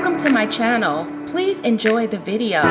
Welcome to my channel. Please enjoy the video.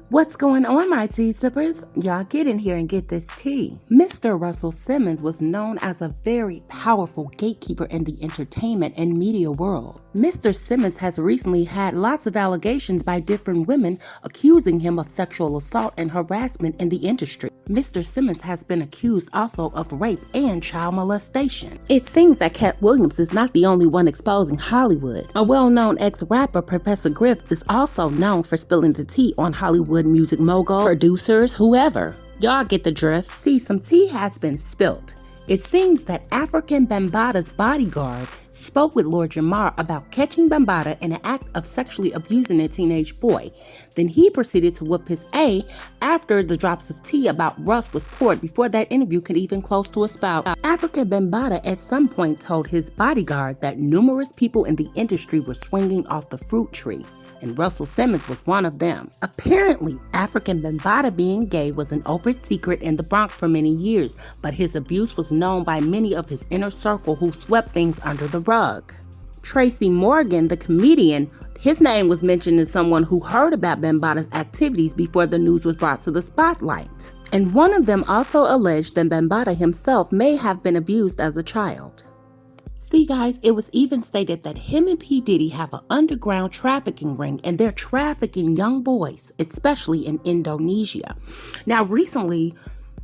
What's going on, my tea sippers? Y'all get in here and get this tea. Mr. Russell Simmons was known as a very powerful gatekeeper in the entertainment and media world. Mr. Simmons has recently had lots of allegations by different women accusing him of sexual assault and harassment in the industry. Mr. Simmons has been accused also of rape and child molestation. It seems that Cat Williams is not the only one exposing Hollywood. A well-known ex-rapper, Professor Griff, is also known for spilling the tea on Hollywood music mogul, producers, whoever. Y'all get the drift. See, some tea has been spilt. It seems that African Bambaata's bodyguard spoke with Lord Jamar about catching Bambaataa in an act of sexually abusing a teenage boy. Then he proceeded to whoop his A after the drops of tea about Russ was poured before that interview could even close to a spout. African Bambaata at some point told his bodyguard that numerous people in the industry were swinging off the fruit tree, and Russell Simmons was one of them. Apparently, African Bambaata being gay was an open secret in the Bronx for many years, but his abuse was known by many of his inner circle who swept things under the rug. Tracy Morgan, the comedian, his name was mentioned as someone who heard about Bambaata's activities before the news was brought to the spotlight. And one of them also alleged that Bambaata himself may have been abused as a child. See guys, it was even stated that him and P. Diddy have an underground trafficking ring and they're trafficking young boys, especially in Indonesia. Now recently,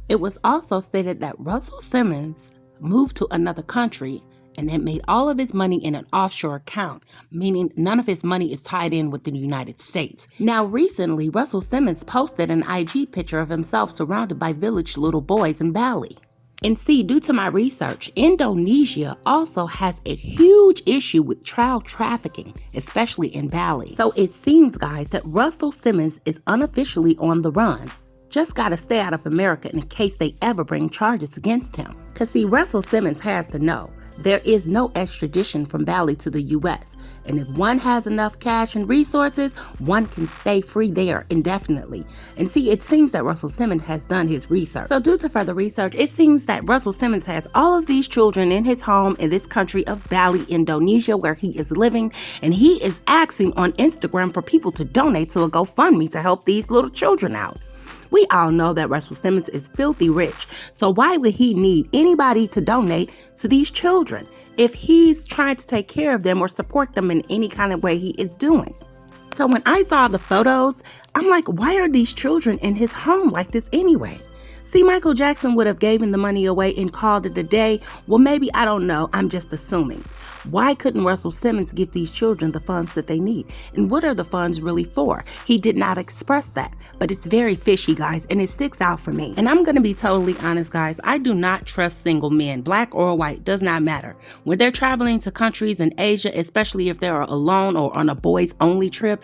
it was also stated that Russell Simmons moved to another country and had made all of his money in an offshore account, meaning none of his money is tied in with the United States. Now recently, Russell Simmons posted an IG picture of himself surrounded by village little boys in Bali. And see, due to my research, Indonesia also has a huge issue with child trafficking, especially in Bali. So it seems, guys, that Russell Simmons is unofficially on the run. Just gotta stay out of America in case they ever bring charges against him. Cause see, Russell Simmons has to know there is no extradition from Bali to the US. And if one has enough cash and resources, one can stay free there indefinitely. And see, it seems that Russell Simmons has done his research. So due to further research, it seems that Russell Simmons has all of these children in his home in this country of Bali, Indonesia, where he is living. And he is asking on Instagram for people to donate to a GoFundMe to help these little children out. We all know that Russell Simmons is filthy rich, so why would he need anybody to donate to these children if he's trying to take care of them or support them in any kind of way he is doing? So when I saw the photos, I'm like, why are these children in his home like this anyway? See, Michael Jackson would have given the money away and called it a day. Well, maybe, I don't know, I'm just assuming. Why couldn't Russell Simmons give these children the funds that they need? And what are the funds really for? He did not express that, but it's very fishy, guys, and it sticks out for me. And I'm going to be totally honest, guys. I do not trust single men, black or white, does not matter. When they're traveling to countries in Asia, especially if they're alone or on a boys only trip,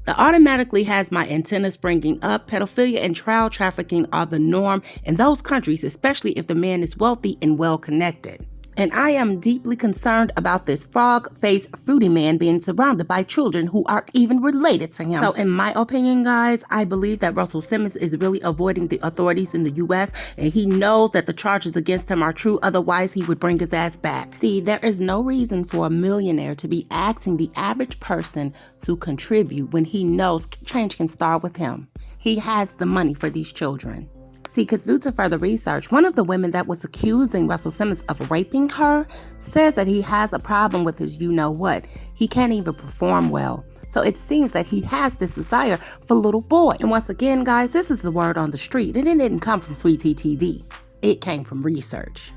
that automatically has my antennas springing up. Pedophilia and child trafficking are the norm in those countries, especially if the man is wealthy and well connected. And I am deeply concerned about this frog-faced fruity man being surrounded by children who aren't even related to him. So in my opinion, guys, I believe that Russell Simmons is really avoiding the authorities in the US, and he knows that the charges against him are true, otherwise he would bring his ass back. See, there is no reason for a millionaire to be asking the average person to contribute when he knows change can start with him. He has the money for these children. See, because due to further research, one of the women that was accusing Russell Simmons of raping her says that he has a problem with his you-know-what. He can't even perform well. So it seems that he has this desire for little boys. And once again, guys, this is the word on the street. And it didn't come from Sweet Tea TV. It came from research.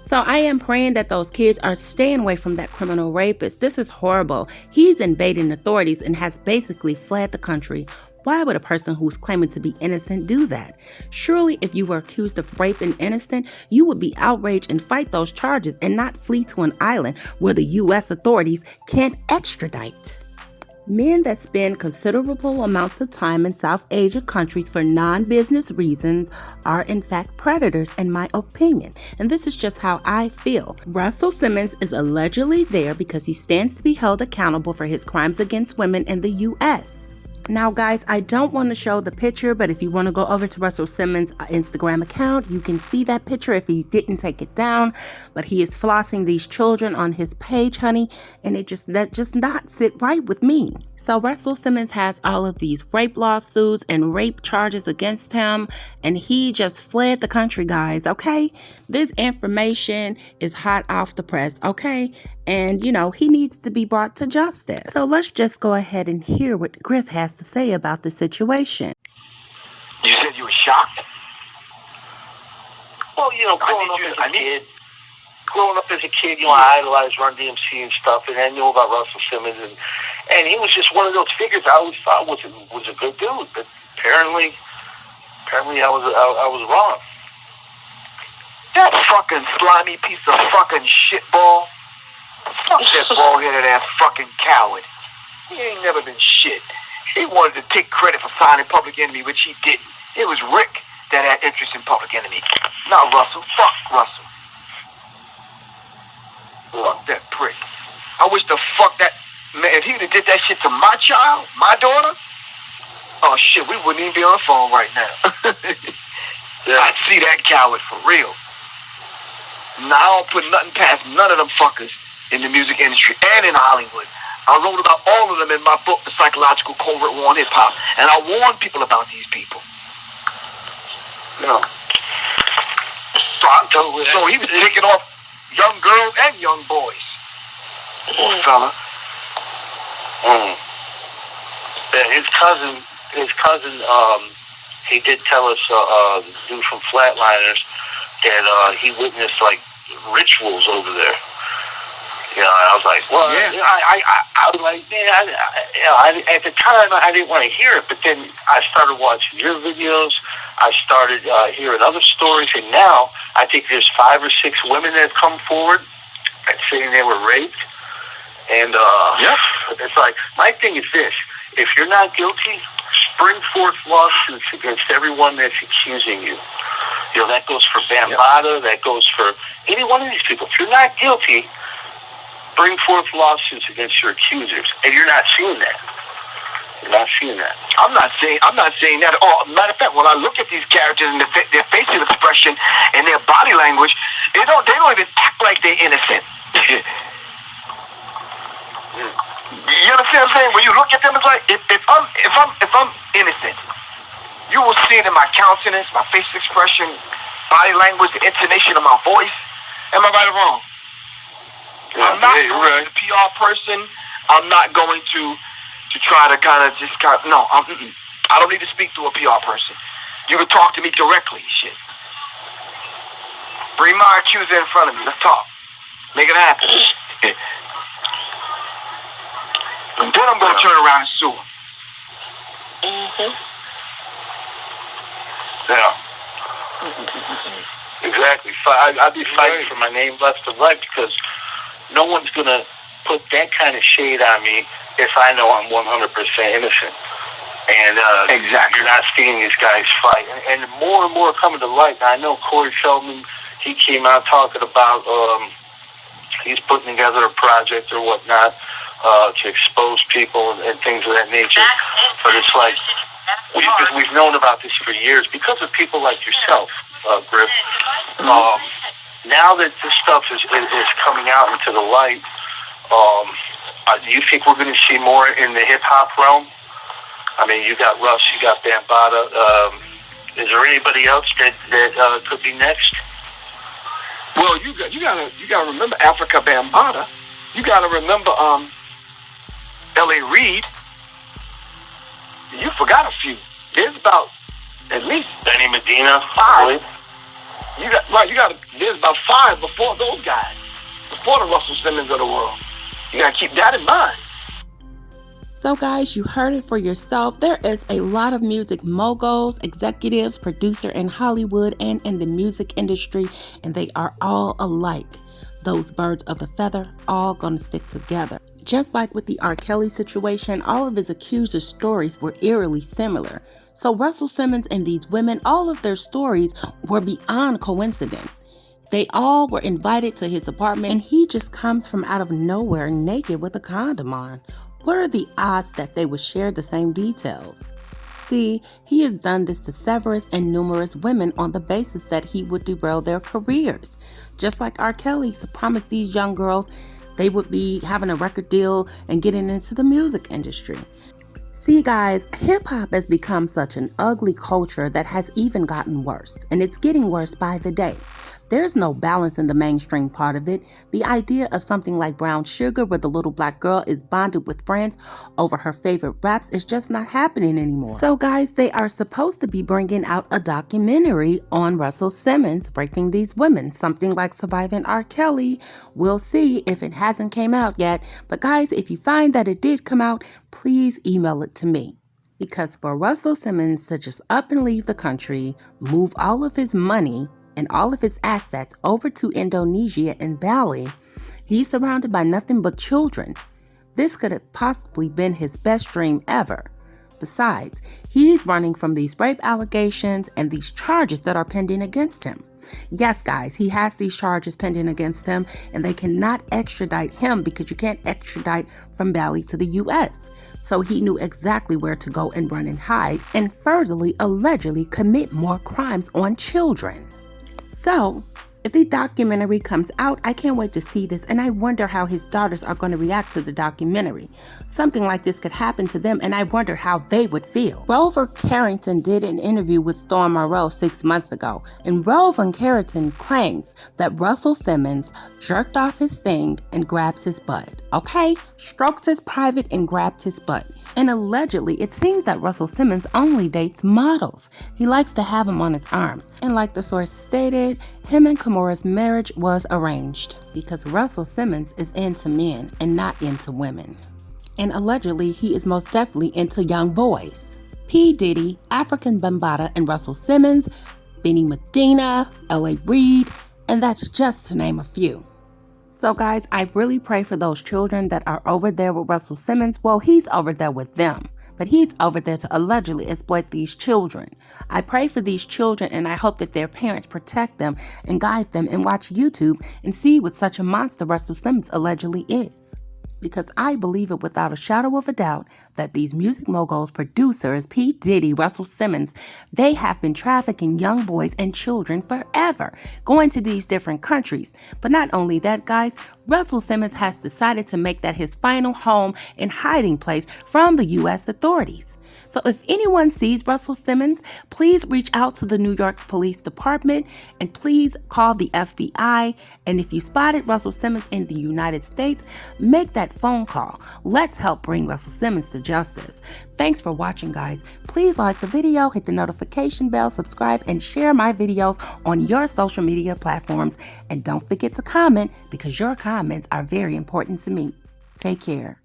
So I am praying that those kids are staying away from that criminal rapist. This is horrible. He's invading authorities and has basically fled the country. Why would a person who's claiming to be innocent do that? Surely if you were accused of rape and innocent, you would be outraged and fight those charges and not flee to an island where the US authorities can't extradite. Men that spend considerable amounts of time in South Asia countries for non-business reasons are in fact predators in my opinion. And this is just how I feel. Russell Simmons is allegedly there because he stands to be held accountable for his crimes against women in the US. Now, guys, I don't want to show the picture, but if you want to go over to Russell Simmons' Instagram account, you can see that picture if he didn't take it down. But he is flossing these children on his page, honey, and that just not sit right with me. So Russell Simmons has all of these rape lawsuits and rape charges against him, and he just fled the country, guys, okay? This information is hot off the press, okay? And, he needs to be brought to justice. So let's just go ahead and hear what Griff has to say about the situation. You said you were shocked? Well, growing up as a kid, I idolized Run DMC and stuff, and I knew about Russell Simmons, and he was just one of those figures I always thought was a good dude, but apparently I was wrong. That fucking slimy piece of fucking shitball. Fuck that bald-headed ass fucking coward. He ain't never been shit. He wanted to take credit for signing Public Enemy, which he didn't. It was Rick that had interest in Public Enemy, not Russell. Fuck Russell. Fuck that prick. I wish the fuck that man, if he would have did that shit to my child, my daughter, oh shit, we wouldn't even be on the phone right now. I'd see that coward for real. Now I don't put nothing past none of them fuckers in the music industry and in Hollywood. I wrote about all of them in my book, The Psychological Covert War on Hip Hop, and I warned people about these people. So he was taking off young girls and young boys. Poor fella. Yeah, his cousin, he did tell us, the dude from Flatliners, that he witnessed like rituals over there. I was like, well, yeah. I was like, man, at the time I didn't want to hear it, but then I started watching your videos. I started hearing other stories, and now I think there's 5 or 6 women that have come forward and saying they were raped. And it's like, my thing is this: if you're not guilty, bring forth lawsuits against everyone that's accusing you. That goes for Bambaataa, that goes for any one of these people. If you're not guilty, bring forth lawsuits against your accusers, and you're not seeing that. You're not seeing that. I'm not saying that at all. Matter of fact, when I look at these characters and their facial expression and their body language, they don't even act like they're innocent. You understand what I'm saying? When you look at them, it's like if I'm innocent, you will see it in my countenance, my facial expression, body language, the intonation of my voice. Am I right or wrong? Yeah, I'm not a PR person. I'm not going to try to no. I don't need to speak to a PR person. You can talk to me directly, shit. Bring my accuser in front of me. Let's talk. Make it happen. And then I'm going to turn around and sue him. Yeah. Exactly. I'd be fighting for my name left and right, because no one's going to put that kind of shade on me if I know I'm 100% innocent. And exactly. You're not seeing these guys fight. And more and more coming to light. Now, I know Corey Feldman, he came out talking about he's putting together a project or whatnot to expose people and things of that nature. But it's like, we've known about this for years because of people like yourself, Griff. Now that this stuff is coming out into the light, do you think we're going to see more in the hip-hop realm? I mean, you got Russ, you got Bambaataa. Is there anybody else that could be next? Well, you gotta remember Africa Bambaataa. You gotta remember L.A. Reid. You forgot a few. There's about at least Benny Medina. 5. There's about 5 before those guys, before the Russell Simmons of the world. You gotta keep that in mind. So guys, you heard it for yourself. There is a lot of music moguls, executives, producer in Hollywood and in the music industry, and they are all alike. Those birds of a feather, all gonna stick together. Just like with the R. Kelly situation, all of his accusers' stories were eerily similar. So Russell Simmons and these women, all of their stories were beyond coincidence. They all were invited to his apartment, and he just comes from out of nowhere naked with a condom on. What are the odds that they would share the same details? See, he has done this to several and numerous women on the basis that he would derail their careers. Just like R. Kelly promised these young girls they would be having a record deal and getting into the music industry. See guys, hip-hop has become such an ugly culture that has even gotten worse, and it's getting worse by the day. There's no balance in the mainstream part of it. The idea of something like Brown Sugar, where the little black girl is bonded with friends over her favorite raps, is just not happening anymore. So guys, they are supposed to be bringing out a documentary on Russell Simmons raping these women, something like Surviving R. Kelly. We'll see if it hasn't came out yet. But guys, if you find that it did come out, please email it to me. Because for Russell Simmons to just up and leave the country, move all of his money and all of his assets over to Indonesia and Bali, he's surrounded by nothing but children. This could have possibly been his best dream ever. Besides, he's running from these rape allegations and these charges that are pending against him. Yes, guys, he has these charges pending against him, and they cannot extradite him because you can't extradite from Bali to the U.S. So he knew exactly where to go and run and hide and furtherly, allegedly commit more crimes on children. So, if the documentary comes out, I can't wait to see this, and I wonder how his daughters are going to react to the documentary. Something like this could happen to them, and I wonder how they would feel. Rover Carrington did an interview with Storm Monroe 6 months ago, and Rover Carrington claims that Russell Simmons jerked off his thing and grabbed his butt. Okay? Stroked his private and grabbed his butt. And allegedly, it seems that Russell Simmons only dates models. He likes to have them on his arms. And like the source stated, him and Kimura's marriage was arranged because Russell Simmons is into men and not into women. And allegedly, he is most definitely into young boys. P. Diddy, African Bambaataa, and Russell Simmons, Benny Medina, L.A. Reid, and that's just to name a few. So guys, I really pray for those children that are over there with Russell Simmons. Well, he's over there with them, but he's over there to allegedly exploit these children. I pray for these children, and I hope that their parents protect them and guide them and watch YouTube and see what such a monster Russell Simmons allegedly is. Because I believe it without a shadow of a doubt that these music moguls, producers, P. Diddy, Russell Simmons, they have been trafficking young boys and children forever, going to these different countries. But not only that, guys, Russell Simmons has decided to make that his final home and hiding place from the U.S. authorities. So if anyone sees Russell Simmons, please reach out to the New York Police Department and please call the FBI. And if you spotted Russell Simmons in the United States, make that phone call. Let's help bring Russell Simmons to justice. Thanks for watching, guys. Please like the video, hit the notification bell, subscribe, and share my videos on your social media platforms. And don't forget to comment because your comments are very important to me. Take care.